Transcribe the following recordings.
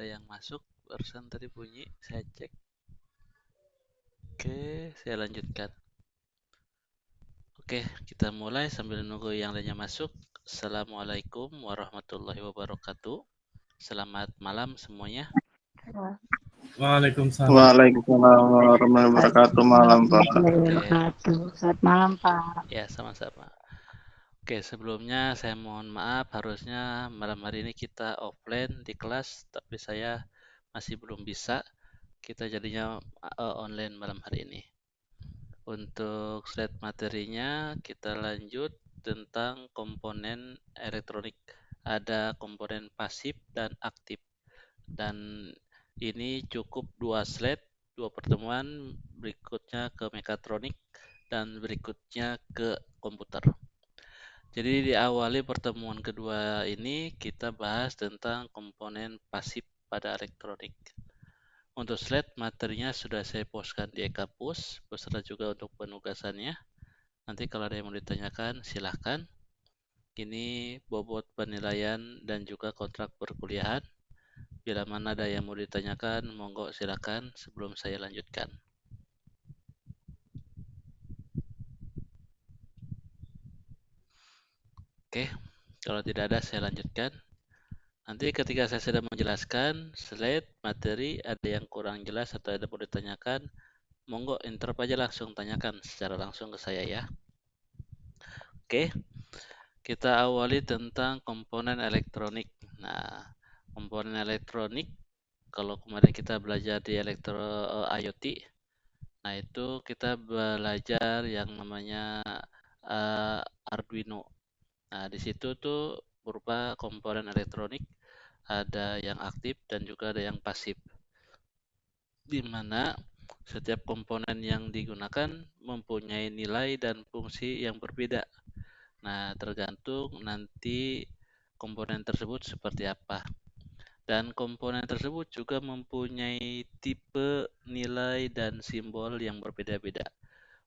ada yang masuk. Barusan tadi bunyi, saya cek. Oke, saya lanjutkan. Oke, kita mulai sambil nunggu yang lainnya masuk. Assalamualaikum warahmatullahi wabarakatuh. Selamat malam semuanya. Waalaikumsalam. Waalaikumsalam warahmatullahi wabarakatuh. Malam Pak. Selamat malam Pak. Ya, sama-sama. Oke, sebelumnya saya mohon maaf, harusnya malam hari ini kita offline di kelas, tapi saya masih belum bisa. Kita jadinya online malam hari ini. Untuk slide materinya, kita lanjut tentang komponen elektronik. Ada komponen pasif dan aktif. Dan ini cukup 2 slide, 2 pertemuan, berikutnya ke mekatronik, dan berikutnya ke komputer. Jadi diawali pertemuan kedua ini kita bahas tentang komponen pasif pada elektronik. Untuk slide materinya sudah saya postkan di e-kampus, beserta juga untuk penugasannya. Nanti kalau ada yang mau ditanyakan silahkan. Ini bobot penilaian dan juga kontrak perkuliahan. Bila mana ada yang mau ditanyakan, monggo silahkan sebelum saya lanjutkan. Oke, kalau tidak ada saya lanjutkan. Nanti ketika saya sudah menjelaskan slide materi, ada yang kurang jelas atau ada yang mau ditanyakan, monggo interrupt aja langsung tanyakan secara langsung ke saya ya. Oke, kita awali tentang komponen elektronik. Nah, komponen elektronik, kalau kemarin kita belajar di IoT, nah itu kita belajar yang namanya Arduino. Nah, di situ tuh berupa komponen elektronik, ada yang aktif dan juga ada yang pasif. Di mana setiap komponen yang digunakan mempunyai nilai dan fungsi yang berbeda. Nah, tergantung nanti komponen tersebut seperti apa. Dan komponen tersebut juga mempunyai tipe, nilai, dan simbol yang berbeda-beda.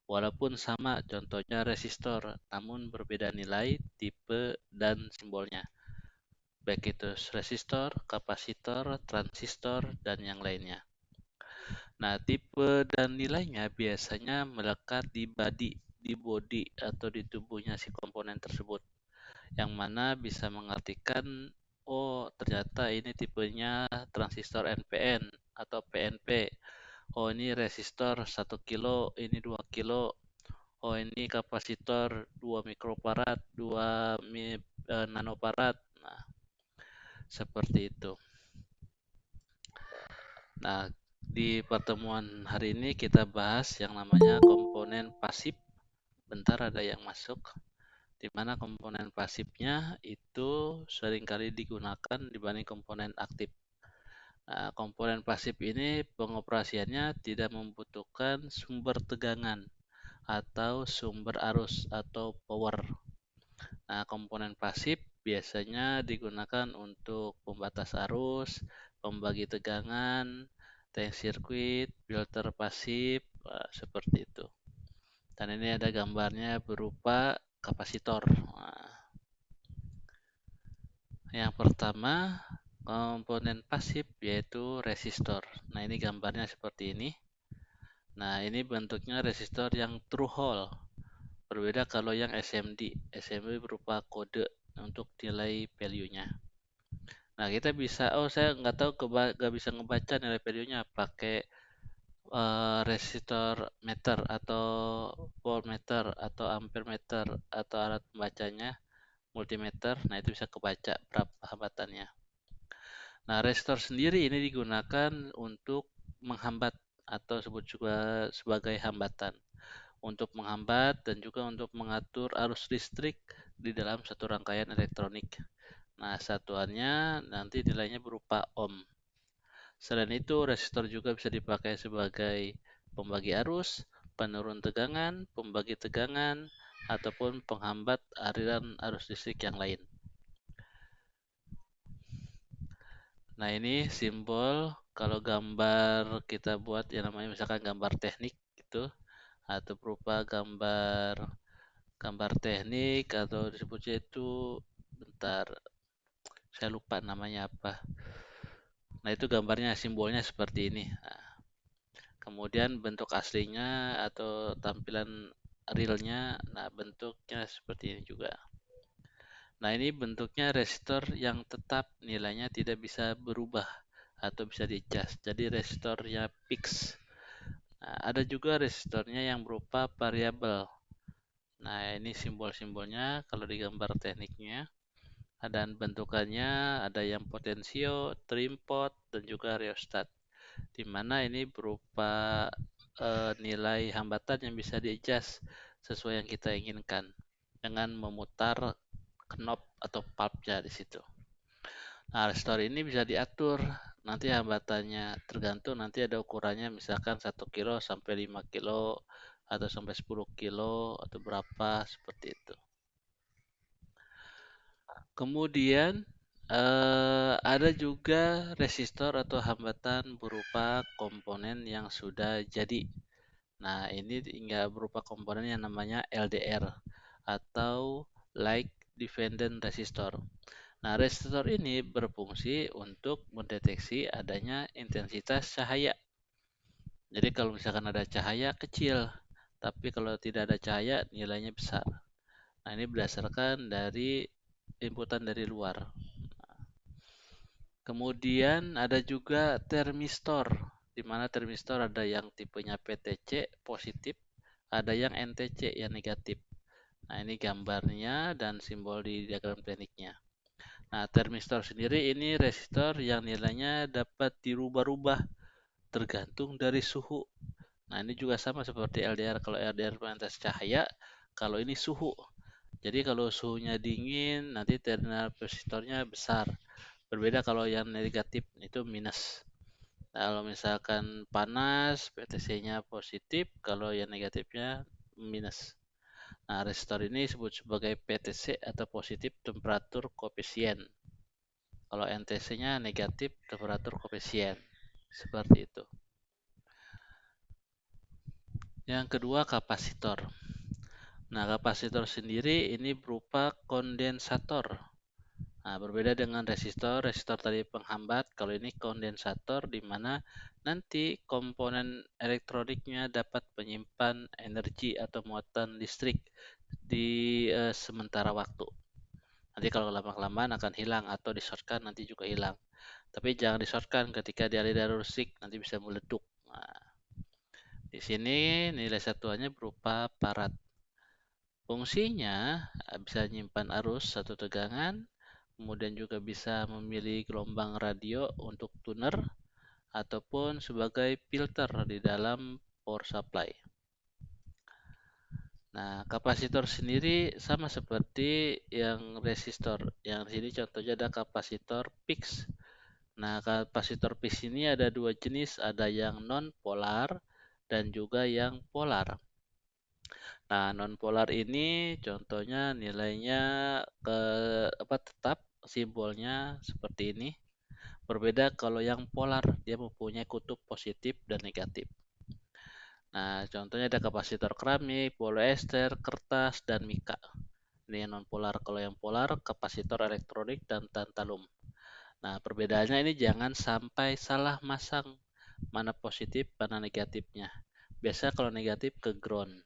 Walaupun sama, contohnya resistor, namun berbeda nilai, tipe, dan simbolnya. Baik itu resistor, kapasitor, transistor, dan yang lainnya. Nah, tipe dan nilainya biasanya melekat di body atau di tubuhnya si komponen tersebut. Yang mana bisa mengartikan, oh ternyata ini tipenya transistor NPN atau PNP. Oh ini resistor 1 kilo, ini 2 kilo. Oh ini kapasitor 2 mikrofarad, 2 nanofarad. Nah, seperti itu. Nah, di pertemuan hari ini kita bahas yang namanya komponen pasif. Bentar ada yang masuk. Di mana komponen pasifnya itu seringkali digunakan dibanding komponen aktif. Nah, komponen pasif ini pengoperasiannya tidak membutuhkan sumber tegangan atau sumber arus atau power. Nah, komponen pasif biasanya digunakan untuk pembatas arus, pembagi tegangan, tank sirkuit, filter pasif, seperti itu. Dan ini ada gambarnya berupa kapasitor. Nah, yang pertama komponen pasif yaitu resistor. Nah ini gambarnya seperti ini. Nah ini bentuknya resistor yang true hole. Berbeda kalau yang SMD. SMD berupa kode untuk nilai value-nya. Nah kita bisa, oh saya nggak tahu nggak bisa ngebaca nilai value-nya pakai resistor meter atau voltmeter atau ampere meter atau alat pembacanya multimeter. Nah itu bisa kebaca berapa hambatannya. Nah, resistor sendiri ini digunakan untuk menghambat atau sebut juga sebagai hambatan. Untuk menghambat dan juga untuk mengatur arus listrik di dalam satu rangkaian elektronik. Nah, satuannya nanti nilainya berupa ohm. Selain itu, resistor juga bisa dipakai sebagai pembagi arus, penurun tegangan, pembagi tegangan, ataupun penghambat aliran arus listrik yang lain. Nah ini simbol kalau gambar kita buat yang namanya misalkan gambar teknik gitu atau berupa gambar teknik atau disebutnya itu bentar saya lupa namanya apa. Nah, itu gambarnya, simbolnya seperti ini. Nah, kemudian bentuk aslinya atau tampilan realnya, nah bentuknya seperti ini juga. Nah, ini bentuknya resistor yang tetap, nilainya tidak bisa berubah atau bisa di-adjust. Jadi resistornya fix. Nah, ada juga resistornya yang berupa variabel. Nah, ini simbol-simbolnya kalau di gambar tekniknya. Dan bentukannya ada yang potensio, trim pot, dan juga rheostat. Di mana ini berupa nilai hambatan yang bisa di-adjust sesuai yang kita inginkan dengan memutar knob atau valve-nya di situ. Nah, resistor ini bisa diatur. Nanti hambatannya tergantung, nanti ada ukurannya, misalkan 1 kilo sampai 5 kilo atau sampai 10 kilo atau berapa, seperti itu. Kemudian ada juga resistor atau hambatan berupa komponen yang sudah jadi. Nah, ini hingga berupa komponen yang namanya LDR atau Light Dependent Resistor. Nah, resistor ini berfungsi untuk mendeteksi adanya intensitas cahaya. Jadi kalau misalkan ada cahaya kecil, tapi kalau tidak ada cahaya nilainya besar. Nah, ini berdasarkan dari inputan dari luar. Kemudian ada juga termistor, di mana termistor ada yang tipenya PTC positif, ada yang NTC yang negatif. Nah, ini gambarnya dan simbol di diagram tekniknya. Nah, termistor sendiri ini resistor yang nilainya dapat dirubah-rubah tergantung dari suhu. Nah, ini juga sama seperti LDR. Kalau LDR pengentas cahaya, kalau ini suhu. Jadi kalau suhunya dingin, nanti terminal resistornya besar. Berbeda kalau yang negatif, itu minus. Nah, kalau misalkan panas, PTC-nya positif, kalau yang negatifnya minus. Nah, resistor ini disebut sebagai PTC atau positif temperatur koefisien. Kalau NTC-nya negatif temperatur koefisien. Seperti itu. Yang kedua, kapasitor. Nah, kapasitor sendiri ini berupa kondensator. Nah, berbeda dengan resistor. Resistor tadi penghambat, kalau ini kondensator di mana nanti komponen elektroniknya dapat menyimpan energi atau muatan listrik di sementara waktu. Nanti kalau lama-kelamaan akan hilang atau di-shortkan nanti juga hilang. Tapi jangan di-shortkan ketika dialiri listrik, nanti bisa meleduk. Nah, di sini nilai satuannya berupa farad. Fungsinya bisa menyimpan arus satu tegangan, kemudian juga bisa memilih gelombang radio untuk tuner, ataupun sebagai filter di dalam power supply. Nah, kapasitor sendiri sama seperti yang resistor. Yang di sini contohnya ada kapasitor fix. Nah, kapasitor fix ini ada dua jenis, ada yang non polar dan juga yang polar. Nah, non polar ini contohnya nilainya tetap, simbolnya seperti ini. Berbeda kalau yang polar, dia mempunyai kutub positif dan negatif. Nah, contohnya ada kapasitor keramik, polyester, kertas, dan mika. Ini yang non polar. Kalau yang polar, kapasitor elektronik dan tantalum. Nah, perbedaannya ini jangan sampai salah masang mana positif, mana negatifnya. Biasa kalau negatif ke ground.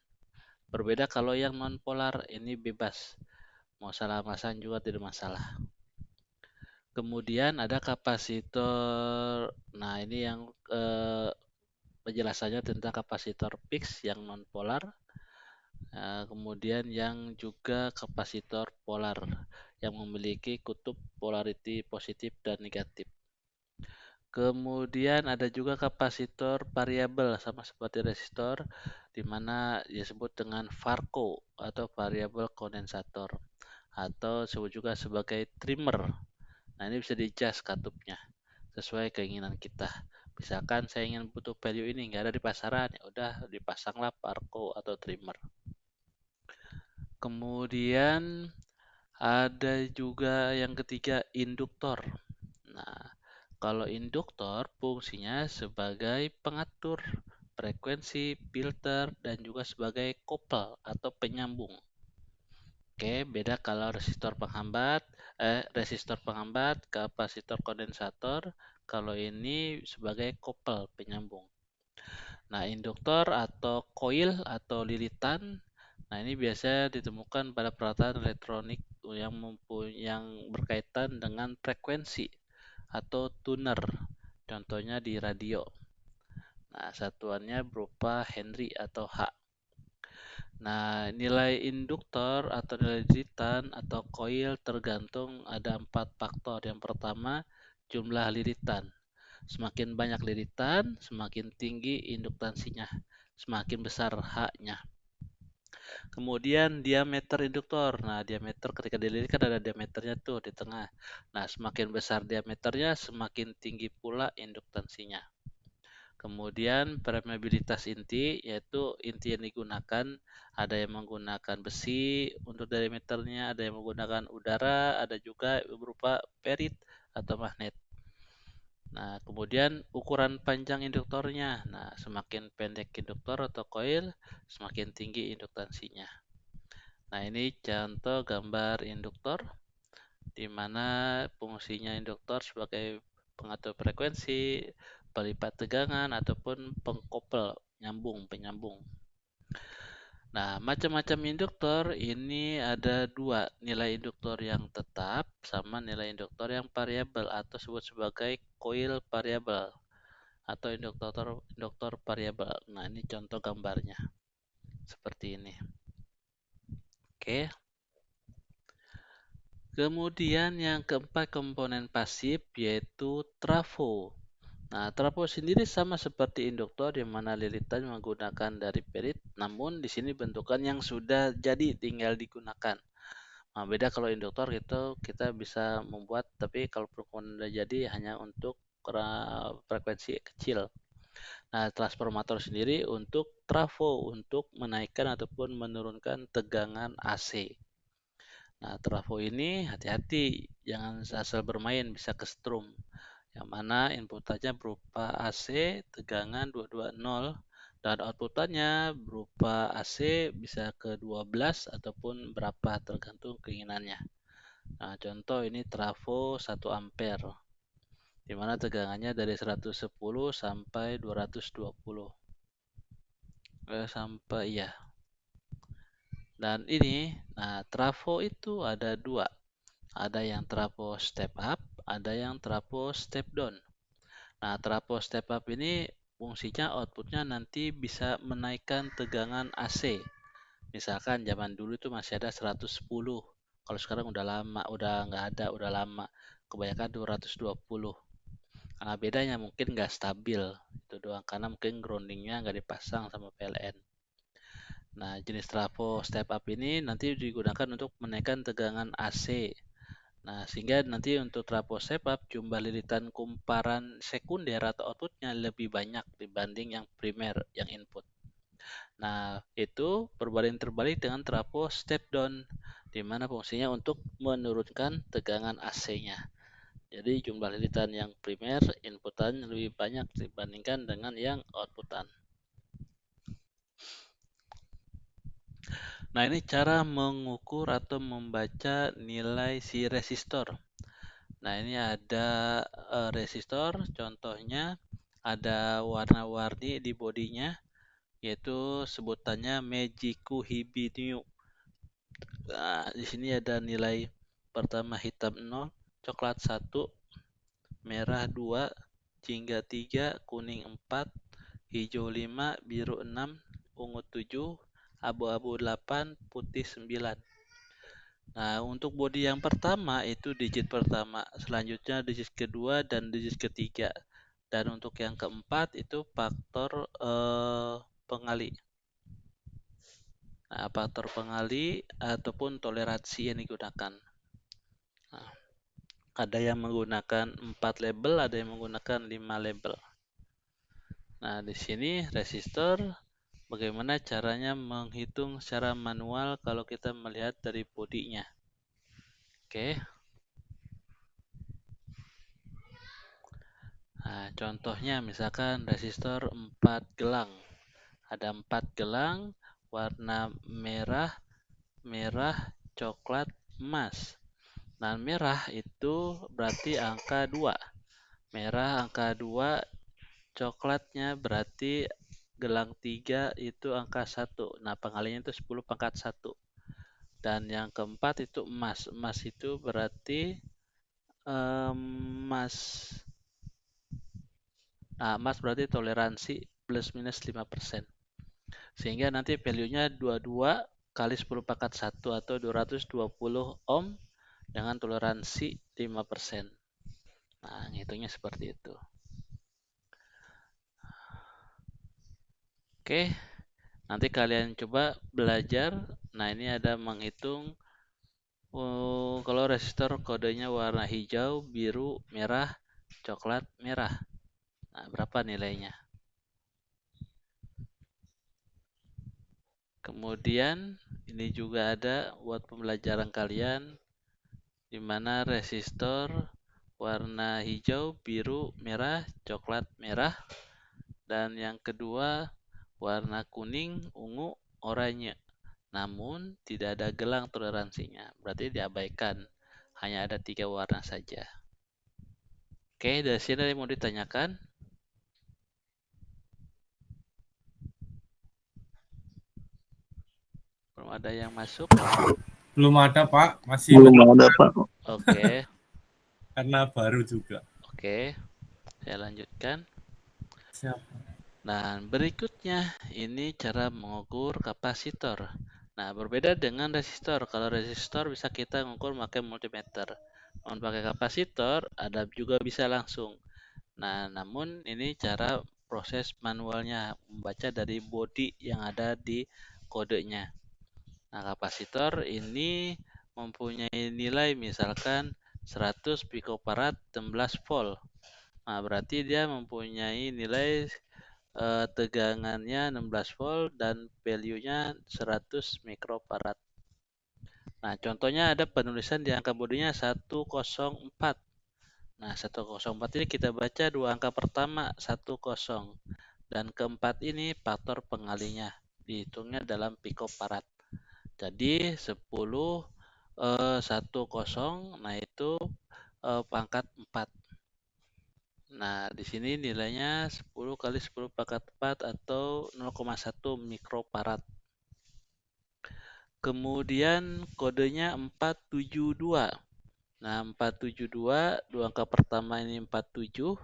Berbeda kalau yang non polar, ini bebas. Mau salah masang juga tidak masalah. Kemudian ada kapasitor. Nah, ini yang penjelasannya tentang kapasitor fix yang non polar. Kemudian yang juga kapasitor polar yang memiliki kutub polarity positif dan negatif. Kemudian ada juga kapasitor variabel sama seperti resistor, di mana disebut dengan Varco atau variabel kondensator, atau disebut juga sebagai trimmer. Nah, ini bisa di-adjust katupnya sesuai keinginan kita. Misalkan saya ingin butuh value ini nggak ada di pasaran, ya udah dipasanglah Varco atau trimmer. Kemudian ada juga yang ketiga, induktor. Nah, kalau induktor fungsinya sebagai pengatur frekuensi, filter, dan juga sebagai kopel atau penyambung. Oke, beda kalau resistor penghambat, kapasitor kondensator. kalau ini sebagai kopel penyambung. Nah, induktor atau koil atau lilitan, nah ini biasanya ditemukan pada peralatan elektronik yang berkaitan dengan frekuensi atau tuner, contohnya di radio. Nah, satuannya berupa Henry atau H. Nah, nilai induktor atau nilai lilitan atau koil tergantung ada 4 faktor. Yang pertama, jumlah lilitan. Semakin banyak lilitan, semakin tinggi induktansinya, semakin besar H-nya. Kemudian diameter induktor. Nah, diameter ketika dililit kan ada diameternya tuh di tengah. Nah, semakin besar diameternya, semakin tinggi pula induktansinya. Kemudian permeabilitas inti, yaitu inti yang digunakan, ada yang menggunakan besi untuk diameternya, ada yang menggunakan udara, ada juga berupa perit atau magnet. Nah, kemudian ukuran panjang induktornya. Nah, semakin pendek induktor atau koil, semakin tinggi induktansinya. Nah, ini contoh gambar induktor, di mana fungsinya induktor sebagai pengatur frekuensi, pelipat tegangan, ataupun pengkopel, penyambung. Nah, macam-macam induktor ini ada 2, nilai induktor yang tetap sama nilai induktor yang variabel atau disebut sebagai coil variabel atau induktor variabel. Nah, ini contoh gambarnya seperti ini. Oke. Kemudian yang keempat komponen pasif yaitu trafo. Nah, trafo sendiri sama seperti induktor yang mana lilitan menggunakan dari perit, namun di sini bentukan yang sudah jadi tinggal digunakan. Nah, beda kalau induktor itu kita bisa membuat, tapi kalau komponen sudah jadi hanya untuk frekuensi kecil. Nah, transformator sendiri untuk trafo, untuk menaikkan ataupun menurunkan tegangan AC. Nah, trafo ini hati-hati, jangan asal bermain, bisa kesetrum. Yang mana inputannya berupa AC tegangan 220 dan outputannya berupa AC bisa ke 12 ataupun berapa tergantung keinginannya. Nah, contoh ini trafo 1 ampere, di mana tegangannya dari 110 sampai 220. Dan ini, nah trafo itu ada 2. Ada yang trafo step up, ada yang trafo step down. Nah, trafo step up ini fungsinya outputnya nanti bisa menaikkan tegangan AC. Misalkan zaman dulu itu masih ada 110. Kalau sekarang udah lama, udah nggak ada, udah lama. Kebanyakan 220. Nah, bedanya mungkin nggak stabil. Itu doang, karena mungkin groundingnya nggak dipasang sama PLN. Nah, jenis trafo step up ini nanti digunakan untuk menaikkan tegangan AC. Nah, sehingga nanti untuk trafo step up jumlah lilitan kumparan sekunder atau outputnya lebih banyak dibanding yang primer, yang input. Nah, itu berbanding terbalik dengan trafo step down, di mana fungsinya untuk menurunkan tegangan AC-nya. Jadi jumlah lilitan yang primer inputan lebih banyak dibandingkan dengan yang outputan. Nah, ini cara mengukur atau membaca nilai si resistor. Nah, ini ada resistor, contohnya ada warna-warni di bodinya, yaitu sebutannya Mejiku Hibinu. Nah, di sini ada nilai pertama hitam 0, coklat 1, merah 2, jingga 3, kuning 4, hijau 5, biru 6, ungu 7, abu-abu 8, putih 9. Nah, untuk body yang pertama itu digit pertama, selanjutnya digit kedua dan digit ketiga. Dan untuk yang keempat itu faktor pengali. Nah, faktor pengali ataupun toleransi yang digunakan. Nah, ada yang menggunakan 4 label, ada yang menggunakan 5 label. Nah, di sini resistor bagaimana caranya menghitung secara manual kalau kita melihat dari bodinya. Oke. Nah, contohnya misalkan resistor 4 gelang. Ada 4 gelang warna merah, coklat, emas. Nah, merah itu berarti angka 2. merah angka 2, coklatnya berarti gelang 3 itu angka 1. Nah, pengalinya itu 10 pangkat 1. Dan yang keempat itu emas. Emas itu berarti emas. Nah, emas berarti toleransi plus minus 5%. Sehingga nanti value-nya 22 kali 10 pangkat 1 atau 220 ohm dengan toleransi 5%. Nah, ngitungnya seperti itu. Oke, nanti kalian coba belajar. Nah, ini ada menghitung kalau resistor kodenya warna hijau, biru, merah, coklat, merah. Nah, berapa nilainya? Kemudian ini juga ada buat pembelajaran kalian di mana resistor warna hijau, biru, merah, coklat, merah, dan yang kedua warna kuning, ungu, oranye. Namun tidak ada gelang toleransinya, berarti diabaikan. Hanya ada 3 warna saja. Oke, dari sini ada yang mau ditanyakan? Belum ada yang masuk? Belum ada, Pak. Masih Belum ada, Pak. Oke, karena baru juga. oke. Saya lanjutkan. Siap. Nah, berikutnya ini cara mengukur kapasitor. Nah, berbeda dengan resistor. Kalau resistor bisa kita mengukur pakai multimeter. Namun pakai kapasitor ada juga bisa langsung. Nah, namun ini cara proses manualnya, membaca dari body yang ada di kodenya. Nah, kapasitor ini mempunyai nilai misalkan 100 picofarad 16 volt. Nah, berarti dia mempunyai nilai tegangannya 16 volt dan value-nya 100 mikrofarad. Nah, contohnya ada penulisan di angka bodinya 104. Nah, 104 ini kita baca dua angka pertama 10 dan keempat ini faktor pengalinya dihitungnya dalam picofarad. Jadi 10 10, nah itu pangkat 4. Nah, di sini nilainya 10 kali 10 pangkat 4 atau 0,1 mikrofarad. Kemudian kodenya 472. Nah, 472, dua angka pertama ini 47,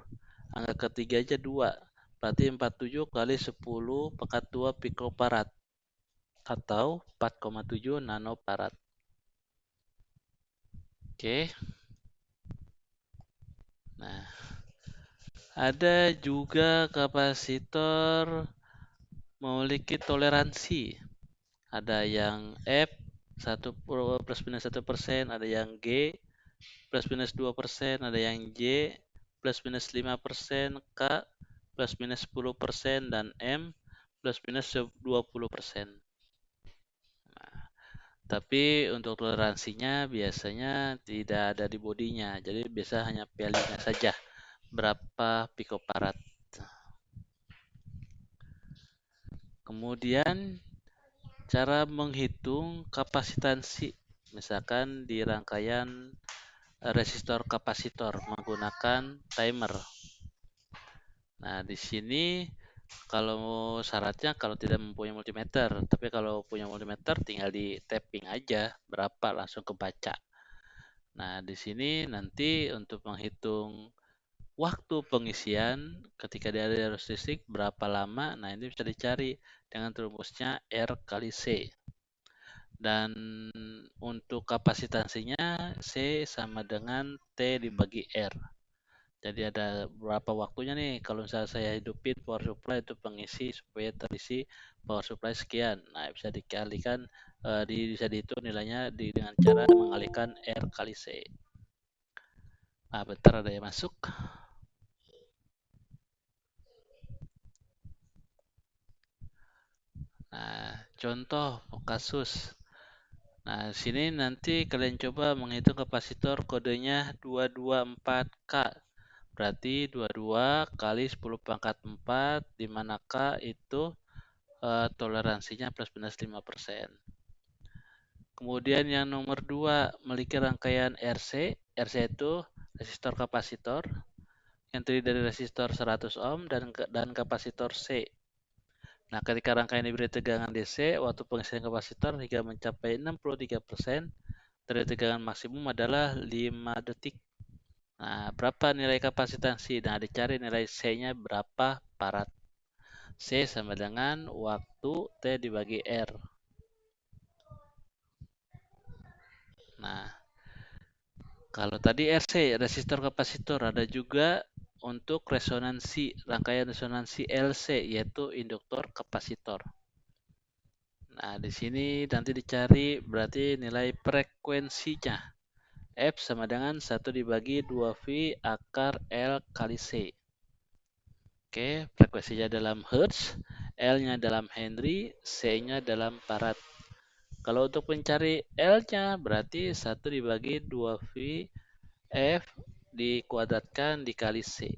angka ketiga aja 2. Berarti 47 kali 10 pangkat 2 pikrofarad atau 4,7 nanofarad. Oke. Nah, ada juga kapasitor memiliki toleransi. Ada yang F 1 plus minus 1%, ada yang G plus minus 2%, ada yang J plus minus 5%, K plus minus 10%, dan M plus minus 20%. Nah, tapi untuk toleransinya biasanya tidak ada di bodinya, jadi biasa hanya value-nya saja, berapa picofarad. Kemudian cara menghitung kapasitansi, misalkan di rangkaian resistor kapasitor menggunakan timer. Nah, di sini kalau syaratnya kalau tidak mempunyai multimeter, tapi kalau punya multimeter tinggal di tapping aja berapa langsung kebaca. Nah, di sini nanti untuk menghitung waktu pengisian ketika di arus listrik berapa lama, nah ini bisa dicari dengan rumusnya R kali C. Dan untuk kapasitansinya C sama dengan T dibagi R. Jadi ada berapa waktunya nih kalau misalnya saya hidupin power supply itu pengisi supaya terisi power supply sekian. Nah, bisa dikalikan bisa dihitung nilainya dengan cara mengalihkan R kali C. Nah, bentar ada yang masuk. Nah, contoh kasus. Nah, sini nanti kalian coba menghitung kapasitor kodenya 224K. Berarti 22 kali 10 pangkat 4, di mana K itu toleransinya plus minus 5%. Kemudian yang nomor 2 memiliki rangkaian RC. RC itu resistor kapasitor. yang terdiri dari resistor 100 ohm dan kapasitor C. Nah, ketika rangkaian diberi tegangan DC, waktu pengisian kapasitor hingga mencapai 63%, dari tegangan maksimum adalah 5 detik. Nah, berapa nilai kapasitansi? Nah, dicari nilai C-nya berapa farad. C sama dengan waktu T dibagi R. Nah, kalau tadi RC, resistor kapasitor, ada juga untuk resonansi, rangkaian resonansi LC, yaitu induktor kapasitor. Nah, di sini nanti dicari berarti nilai frekuensinya. F sama dengan 1 dibagi 2V akar L kali C. Oke, frekuensinya dalam Hertz, L-nya dalam Henry, C-nya dalam farad. Kalau untuk mencari L-nya berarti 1 dibagi 2V F dikuadratkan dikali C.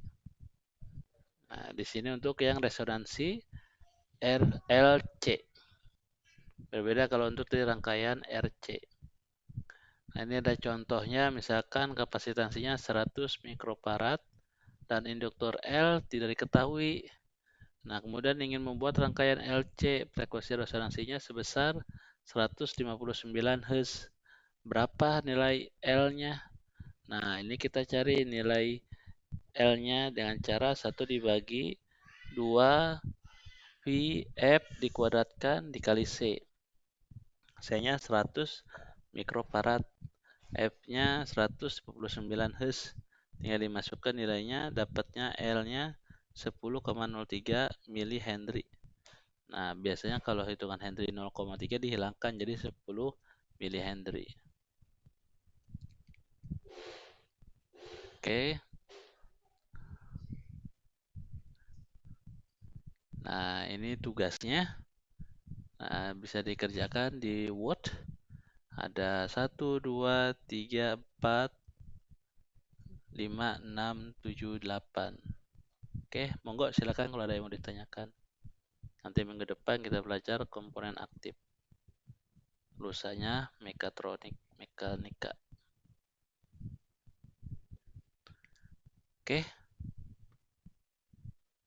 Nah, di sini untuk yang resonansi RLC. Berbeda kalau untuk di rangkaian RC. Nah, ini ada contohnya, misalkan kapasitansinya 100 mikrofarad dan induktor L tidak diketahui. Nah, kemudian ingin membuat rangkaian LC, frekuensi resonansinya sebesar 159 Hz. Berapa nilai L-nya? Nah, ini kita cari nilai L-nya dengan cara 1 dibagi 2 VF dikuadratkan dikali C. C-nya 100 mikrofarad, F-nya 159 Hz. Tinggal dimasukkan nilainya, dapatnya L-nya 10,03 mH. Nah, biasanya kalau hitungan Henry 0,3 dihilangkan jadi 10 mH. Oke. Nah, ini tugasnya. Nah, bisa dikerjakan di Word. Ada 1, 2, 3, 4, 5, 6, 7, 8. Oke, monggo silakan kalau ada yang mau ditanyakan. Nanti minggu depan kita belajar komponen aktif. Lusanya mekanika. Oke.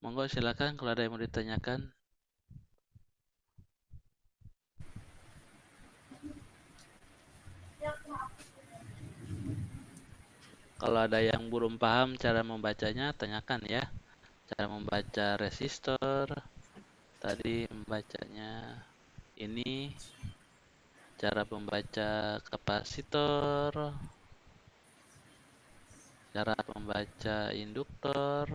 Monggo silakan kalau ada yang mau ditanyakan. Kalau ada yang belum paham cara membacanya, tanyakan ya. Cara membaca resistor. Tadi membacanya ini. Cara membaca kapasitor. Cara membaca induktor.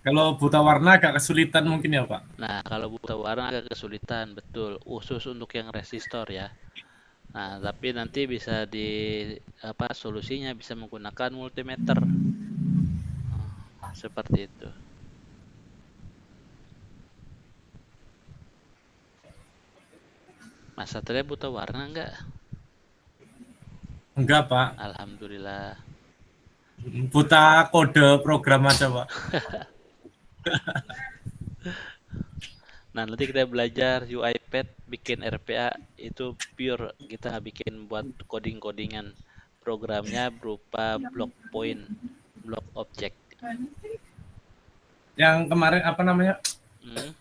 Kalau buta warna agak kesulitan mungkin ya Pak. Nah, kalau buta warna agak kesulitan, betul. Khusus untuk yang resistor ya. Nah, tapi nanti bisa solusinya bisa menggunakan multimeter. Seperti itu. Mas Satria buta warna enggak? Enggak Pak, Alhamdulillah. buta kode program aja Pak. Nah, nanti kita belajar UiPath bikin RPA itu pure. Kita nggak bikin buat coding-codingan. Programnya berupa block point, block object. Yang kemarin apa namanya?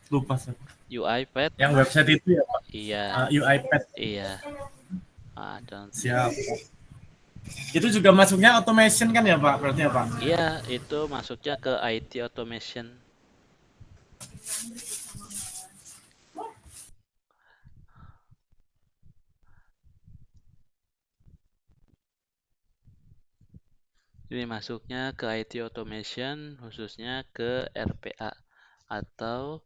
Lupa saya. UiPath. Yang website itu ya Pak? Iya. UiPath. Iya. Siap. Itu juga masuknya automation kan ya Pak? Berarti ya Pak? Iya, itu masuknya ke IT automation. Ini masuknya ke IT automation, khususnya ke RPA atau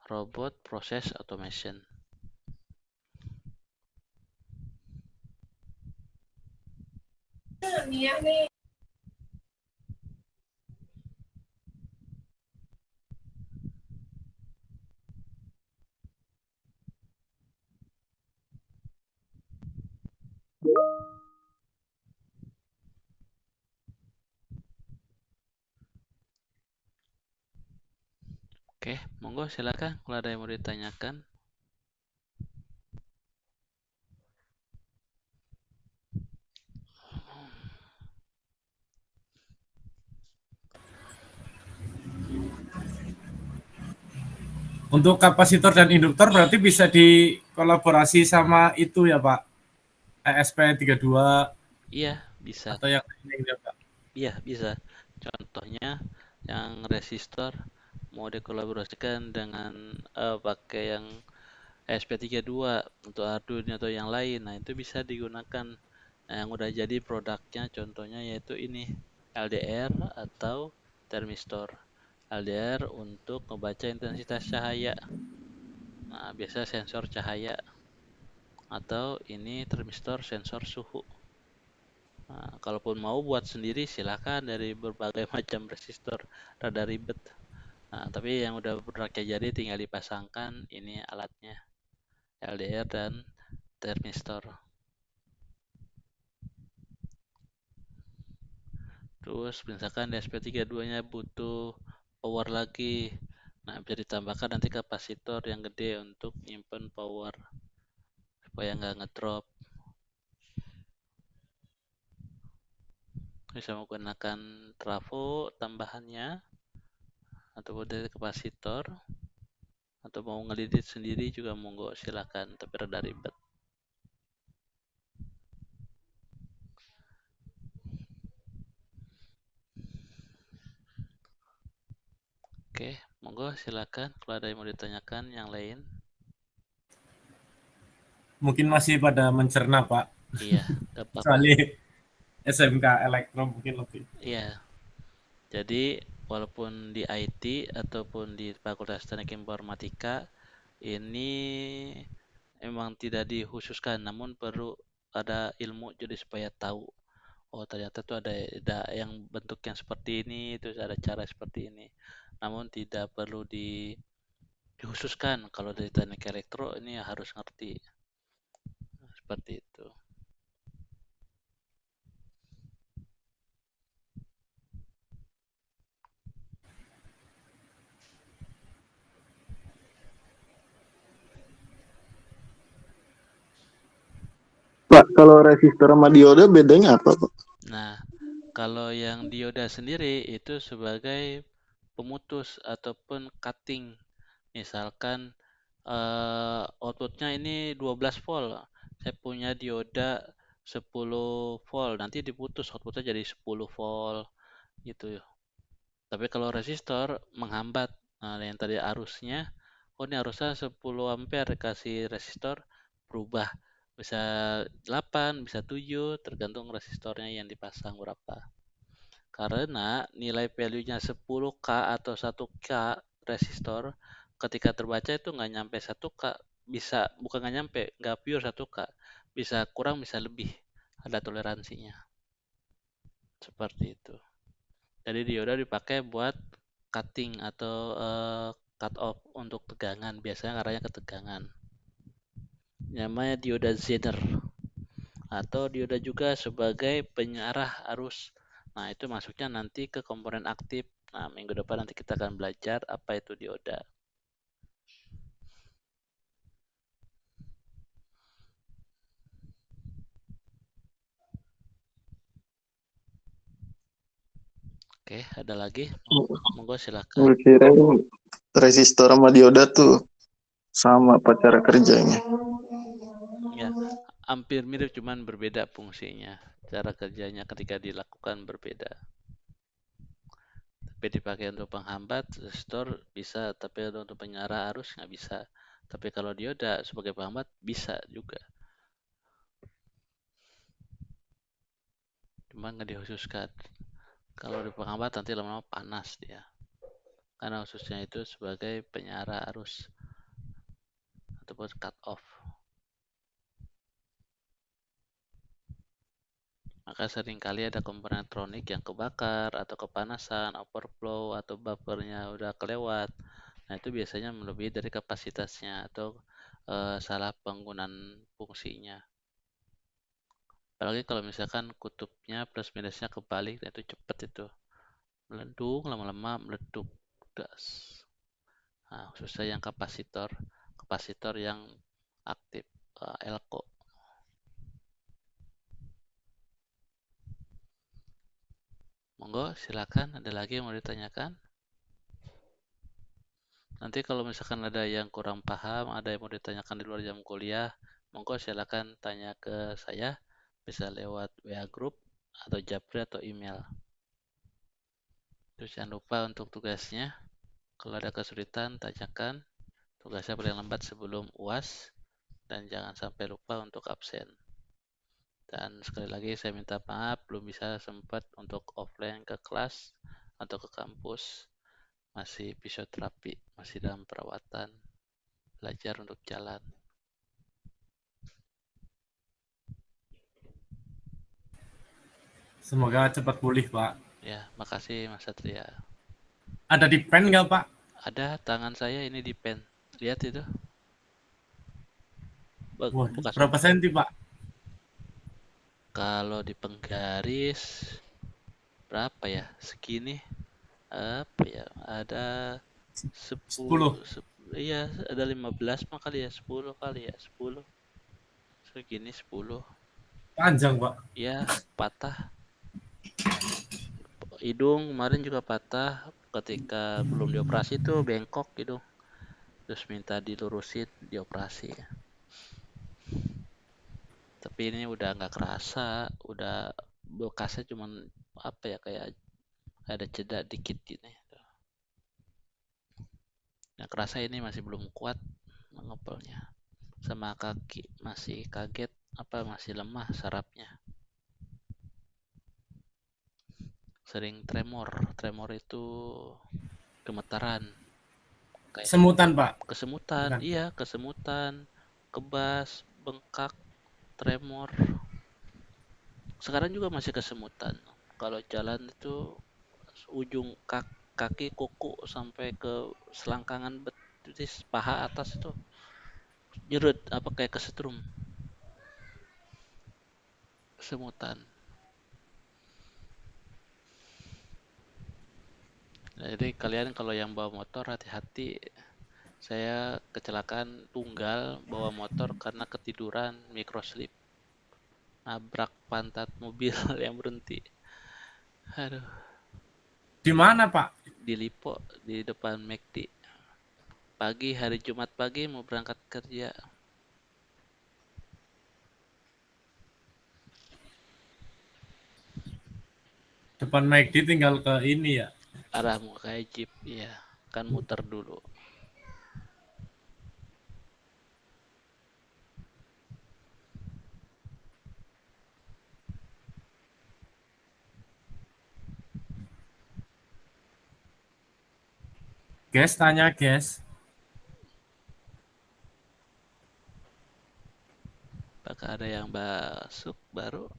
robot process automation. Oke, monggo silakan kalau ada yang mau ditanyakan. Untuk kapasitor dan induktor berarti bisa dikolaborasi sama itu ya Pak, ESP32 Iya, bisa. atau yang lainnya ya Pak? Iya, bisa. Contohnya yang resistor mau dikolaborasikan dengan pakai yang ESP32 untuk Arduino atau yang lain. Nah, itu bisa digunakan. Nah, yang udah jadi produknya contohnya yaitu ini LDR atau termistor. LDR untuk membaca intensitas cahaya. Nah, biasa sensor cahaya atau ini termistor sensor suhu. Nah, kalaupun mau buat sendiri silakan dari berbagai macam resistor, rada ribet. Nah, tapi yang udah produknya jadi tinggal dipasangkan ini alatnya, LDR dan termistor. Terus misalkan di SP32-nya butuh power lagi. Nah, bisa ditambahkan nanti kapasitor yang gede untuk nyimpen power supaya nggak ngedrop. Bisa menggunakan trafo tambahannya ataupun dari kapasitor, atau mau ngelidit sendiri juga monggo silakan, tapi rada ribet. Oke, monggo silakan kalau ada yang mau ditanyakan yang lain. Mungkin masih pada mencerna Pak, Iya, gak apa-apa. kecuali SMK Elektro mungkin lebih. Iya, jadi walaupun di IT ataupun di Fakultas Teknik Informatika ini emang tidak dikhususkan, namun perlu ada ilmu jadi supaya tahu. Oh, ternyata tuh ada yang bentuk yang seperti ini, terus ada cara seperti ini. Namun tidak perlu dikhususkan kalau dari teknik elektro ini harus ngerti. Seperti itu. Pak, kalau resistor sama dioda bedanya apa, Pak? Nah, kalau yang dioda sendiri itu sebagai pemutus ataupun cutting. Misalkan outputnya ini 12 volt. Saya punya dioda 10 volt, nanti diputus outputnya jadi 10 volt gitu. Tapi kalau resistor menghambat. Nah, yang tadi arusnya, oh ini arusnya 10 ampere, kasih resistor berubah. Bisa 8, bisa 7, tergantung resistornya yang dipasang berapa. Karena nilai value-nya 10K atau 1K resistor, ketika terbaca itu nggak nyampe 1K, bisa, bukan nggak nyampe, nggak pure 1K, bisa kurang, bisa lebih, ada toleransinya. Seperti itu. Jadi dioda dipakai buat cutting atau cut off untuk tegangan, biasanya arahnya ke tegangan. Namanya dioda Zener, atau dioda juga sebagai penyarah arus. Nah, itu masuknya nanti ke komponen aktif. Nah, minggu depan nanti kita akan belajar apa itu dioda. Oke, ada lagi? Monggo silakan. Gue kirain resistor sama dioda tuh sama apa cara kerjanya. Ya, hampir mirip cuman berbeda fungsinya. Cara kerjanya ketika dilakukan berbeda. Tapi dipakai untuk penghambat, resistor bisa, tapi untuk penyarah arus nggak bisa. Tapi kalau dioda sebagai penghambat bisa juga. Cuma nggak dikhususkan. Kalau di penghambat nanti lama-lama panas dia. Karena khususnya itu sebagai penyarah arus ataupun cut off. Maka seringkali ada komponen elektronik yang kebakar atau kepanasan, overflow atau buffernya udah kelewat. Nah, itu biasanya melebihi dari kapasitasnya atau salah penggunaan fungsinya. Apalagi kalau misalkan kutubnya plus minusnya kebalik, nah itu cepet itu. Melendung, lama-lama meleduk. Das. Nah, khususnya yang kapasitor yang aktif, elko. Monggo silakan, ada lagi yang mau ditanyakan? Nanti kalau misalkan ada yang kurang paham, ada yang mau ditanyakan di luar jam kuliah, monggo silakan tanya ke saya, bisa lewat WA group atau Japri atau email. Terus jangan lupa untuk tugasnya, kalau ada kesulitan tanyakan, tugasnya paling lambat sebelum UAS, dan jangan sampai lupa untuk absen. Dan sekali lagi saya minta maaf belum bisa sempat untuk offline ke kelas atau ke kampus, masih fisioterapi, masih dalam perawatan, belajar untuk jalan. Semoga cepat pulih, Pak. Ya, makasih Mas Satria. Ada di pen nggak, Pak? Ada tangan saya ini di pen. Lihat itu. Wah, Bekas berapa senti, Pak? kalau di penggaris berapa ya? Segini. Apa ya? Ada 10. Iya, ada 15 mah kali ya, 10 kali ya, 10. Segini 10. Panjang, Pak. Ya, patah. Hidung kemarin juga patah ketika belum dioperasi tuh, bengkok hidung. Terus minta dilurusin, dioperasi. Tapi ini udah nggak kerasa, udah bekasnya cuman apa ya, kayak ada jeda dikit gini. Yang kerasa ini masih belum kuat mengepelnya. Sama kaki masih kaget, masih lemah sarafnya. Sering tremor itu gemetaran. Kayak Semutan, Pak. kesemutan, Bukan. iya kesemutan, kebas, bengkak, tremor. Sekarang juga masih kesemutan. Kalau jalan itu ujung kaki kuku sampai ke selangkangan betis paha atas itu nyerut kayak kesetrum, kesemutan. Jadi kalian kalau yang bawa motor hati-hati. Saya kecelakaan tunggal bawa motor karena ketiduran microslip, nabrak pantat mobil yang berhenti. Aduh, Di mana, Pak? di Lipo, di depan McD. Pagi, hari Jumat pagi mau berangkat kerja. Depan McD tinggal ke ini ya. Arah mau kayak jeep, iya. Kan muter dulu. Guys, tanya, guys. Apakah ada yang masuk baru?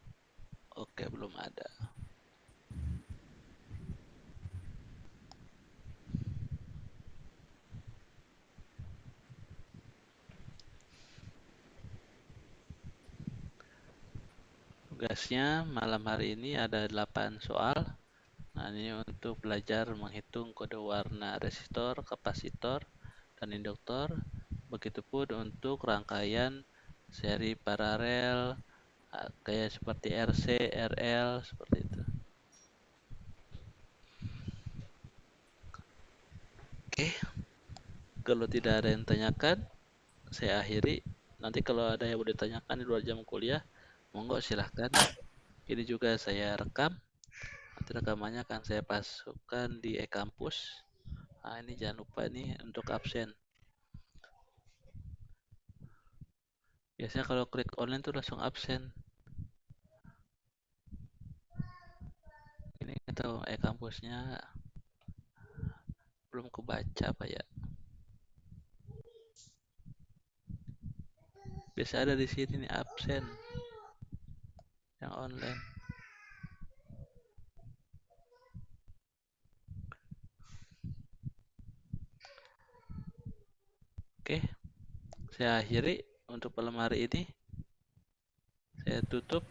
Oke, belum ada. Tugasnya malam hari ini ada 8 soal. Nah, ini untuk belajar menghitung kode warna resistor, kapasitor, dan induktor. Begitupun untuk rangkaian seri paralel kayak seperti RC, RL, seperti itu. Oke, kalau tidak ada yang tanyakan, saya akhiri. Nanti kalau ada yang mau ditanyakan di luar jam kuliah, monggo silahkan. Ini juga saya rekam. Nanti rekamannya akan saya masukkan di e-kampus. Nah, ini jangan lupa nih untuk absen. Biasanya kalau klik online tuh langsung absen. Ini tahu e-kampusnya belum kebaca apa ya. Biasa ada di sini nih absen yang online. Oke, saya akhiri untuk malam hari ini. Saya tutup.